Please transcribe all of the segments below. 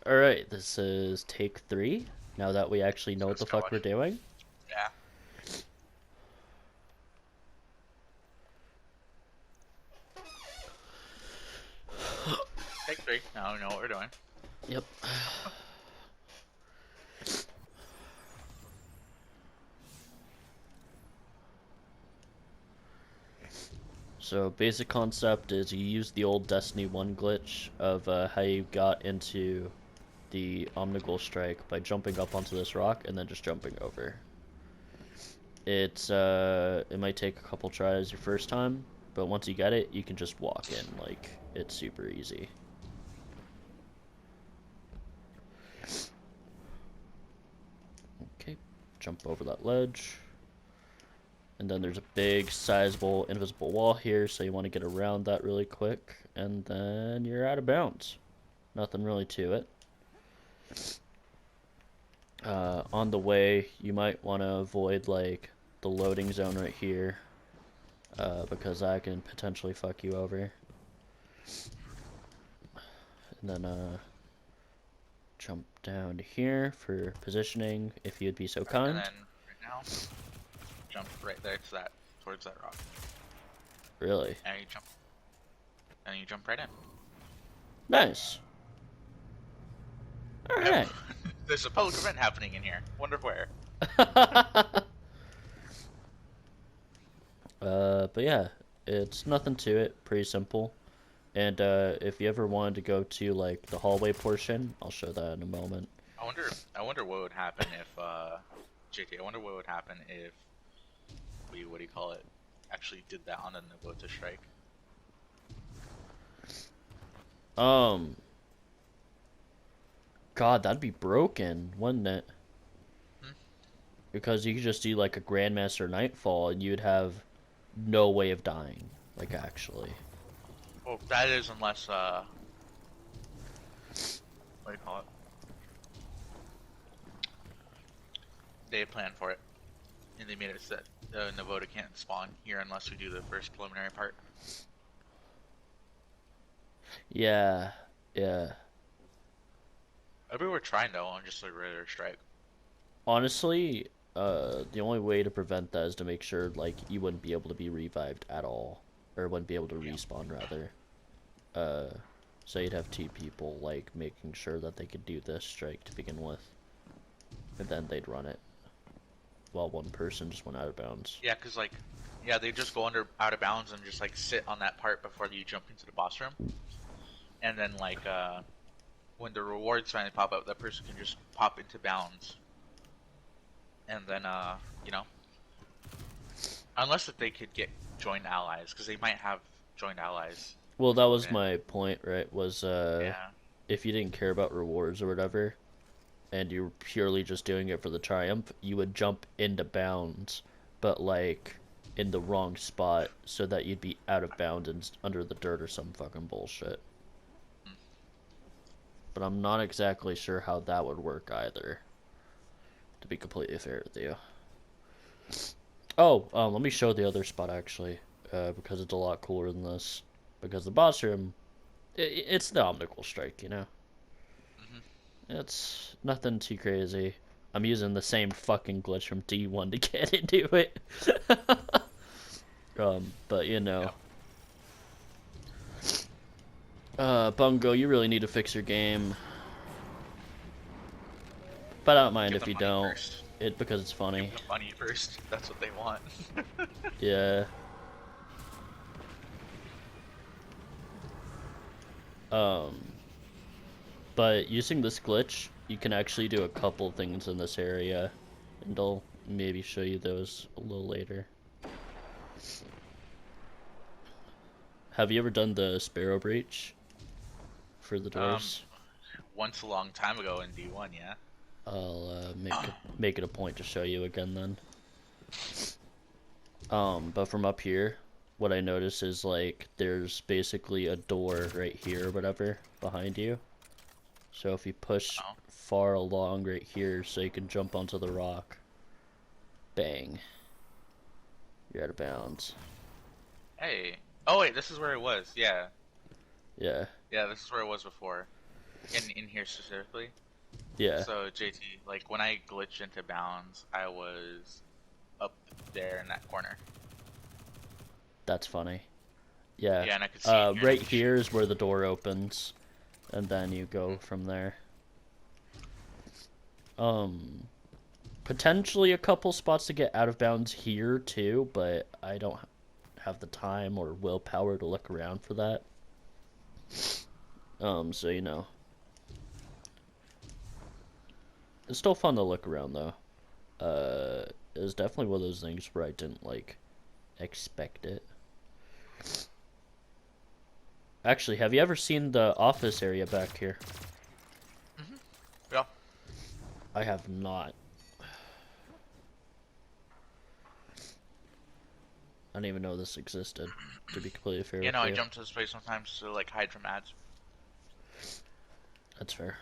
Alright, this is take 3. Now that we actually know what Let's the go. fuck we're doing. Yeah. Take 3. Now we know what we're doing. Yep. So basic concept is you use the old Destiny 1 glitch of how you got into the omnigul strike by jumping up onto this rock and then just jumping over. It might take a couple tries your first time, but once you get it, you can just walk in. Like, it's super easy. Okay, jump over that ledge. And then there's a big, sizable, invisible wall here, so you want to get around that really quick. And then you're out of bounds. Nothing really to it. On the way, you might want to avoid, like, the loading zone right here. Because that can potentially fuck you over. And then, jump down to here for positioning, if you'd be so kind. And then right now, jump right there to that, towards that rock. Really? And you jump right in. Nice. Alright. There's a public event happening in here. Wonder where. But yeah, it's nothing to it. Pretty simple. And if you ever wanted to go to like the hallway portion, I'll show that in a moment. I wonder what would happen if JT. I wonder what would happen if we, what do you call it, actually did that on the Navota strike. God, that'd be broken, wouldn't it? Hmm? Because you could just do like a Grandmaster Nightfall and you'd have no way of dying. Like, actually. Well, that is unless what do you call it? They plan for it, and they made it so that Navota can't spawn here unless we do the first preliminary part. Yeah, yeah. I mean, we're trying though on just a regular strike. Honestly, the only way to prevent that is to make sure, like, you wouldn't be able to be revived at all. Or wouldn't be able to respawn, rather. So you'd have 2 people, like, making sure that they could do this strike to begin with. And then they'd run it. While one person just went out of bounds. Yeah, cause like, yeah, they just go out of bounds and just like sit on that part before you jump into the boss room. And then like, when the rewards finally pop up, that person can just pop into bounds. And then, you know, unless if they could get joined allies, because they might have joined allies. Well, that was my point, right? Was, Yeah. if you didn't care about rewards or whatever, and you're purely just doing it for the triumph, you would jump into bounds, but, like, in the wrong spot, so that you'd be out of bounds and under the dirt or some fucking bullshit. But I'm not exactly sure how that would work either, to be completely fair with you. Oh, let me show the other spot, actually, because it's a lot cooler than this. Because the boss room, it's the omnigul strike, you know? It's nothing too crazy. I'm using the same fucking glitch from D1 to get into it. But you know. Bungo, you really need to fix your game. But I don't mind if you don't. First. Because it's funny. Give them money first. That's what they want. Yeah. But using this glitch, you can actually do a couple things in this area, and I'll maybe show you those a little later. Have you ever done the Sparrow Breach for the doors? Once a long time ago in D1, yeah. I'll make it a point to show you again then. But from up here, what I notice is like there's basically a door right here or whatever behind you. So if you push far along right here so you can jump onto the rock, bang, you're out of bounds. Hey. Oh wait, this is where it was. Yeah. Yeah. Yeah, this is where it was before. in here specifically. Yeah, So JT, like when I glitched into bounds, I was up there in that corner. that's funny. Yeah. Yeah, and I could see in here and I Right could shoot. here is where the door opens, and then you go Mhm. from there. Um, Potentially a couple spots to get out of bounds here too, but I don't have the time or willpower to look around for that. So you know, it's still fun to look around though. It was definitely one of those things where I didn't like expect it. Actually, have you ever seen the office area back here? Mhm. Yeah. I have not. I didn't even know this existed, to be completely fair You know, with I you. jump to this place sometimes to like hide from ads. That's fair.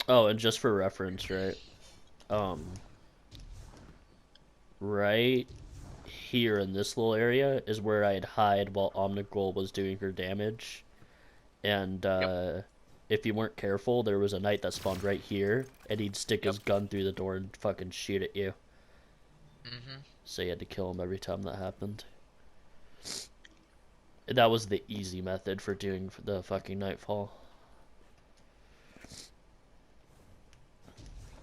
Oh, and just for reference, right? Um, right here in this little area is where I'd hide while omnigul was doing her damage. And Yep. if you weren't careful, there was a knight that spawned right here, and he'd stick Yep. his gun through the door and fucking shoot at you. Mhm. So you had to kill him every time that happened. And that was the easy method for doing the fucking nightfall.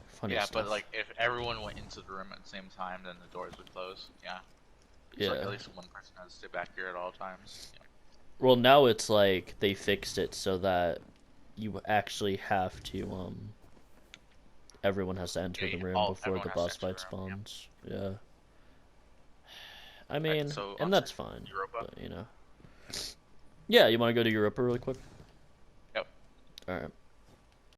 Funny Yeah, but stuff. like if everyone went into the room at the same time, then the doors would close. Yeah. So like Yeah. at least one person has to stay back here at all times. Yeah. Well, now it's like they fixed it so that you actually have to everyone has to enter the Yeah, room all before everyone the has to boss enter the fight room. Yeah. spawns. Yeah. I Alright, mean, so and onto that's fine, Europa. but you know. Yeah, you want to go to Europa really quick? Yep. All right.